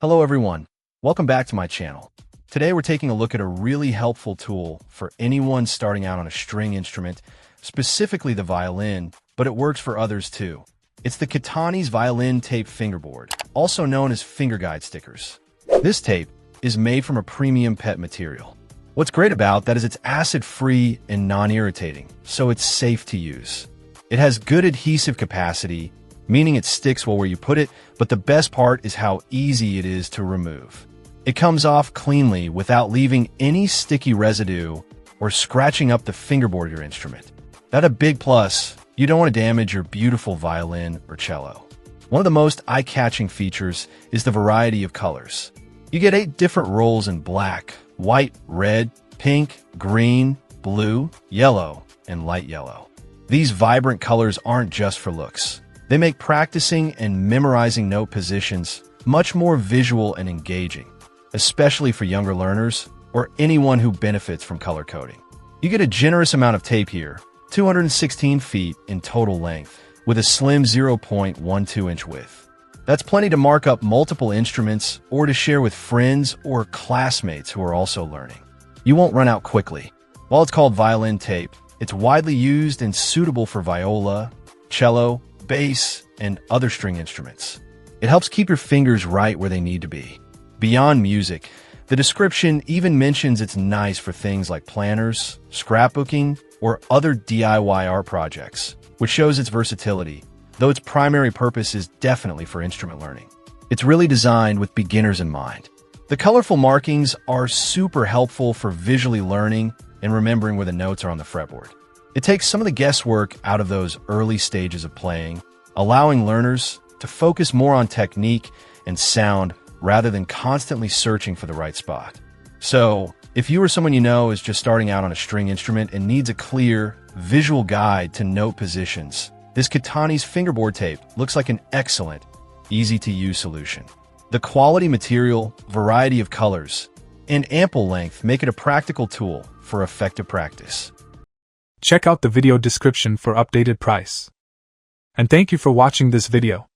Hello everyone, welcome back to my channel. Today we're taking a look at a really helpful tool for anyone starting out on a string instrument, specifically the violin, but it works for others too. It's the KITANIS violin tape fingerboard, also known as finger guide stickers. This tape is made from a premium PET material. What's great about that is it's acid-free and non-irritating, so it's safe to use. It has good adhesive capacity, meaning it sticks well where you put it, but the best part is how easy it is to remove. It comes off cleanly without leaving any sticky residue or scratching up the fingerboard of your instrument. That's a big plus. You don't want to damage your beautiful violin or cello. One of the most eye-catching features is the variety of colors. You get 8 different rolls in black, white, red, pink, green, blue, yellow, and light yellow. These vibrant colors aren't just for looks. They make practicing and memorizing note positions much more visual and engaging, especially for younger learners or anyone who benefits from color coding. You get a generous amount of tape here, 216 feet in total length, with a slim 0.12-inch width. That's plenty to mark up multiple instruments or to share with friends or classmates who are also learning. You won't run out quickly. While it's called violin tape, it's widely used and suitable for viola, cello, bass, and other string instruments. It helps keep your fingers right where they need to be. Beyond music, the description even mentions it's nice for things like planners, scrapbooking, or other DIY art projects, which shows its versatility, though its primary purpose is definitely for instrument learning. It's really designed with beginners in mind. The colorful markings are super helpful for visually learning and remembering where the notes are on the fretboard. It takes some of the guesswork out of those early stages of playing, allowing learners to focus more on technique and sound rather than constantly searching for the right spot. So, if you or someone you know is just starting out on a string instrument and needs a clear, visual guide to note positions, this KITANIS fingerboard tape looks like an excellent, easy-to-use solution. The quality material, variety of colors, and ample length make it a practical tool for effective practice. Check out the video description for updated price. And thank you for watching this video.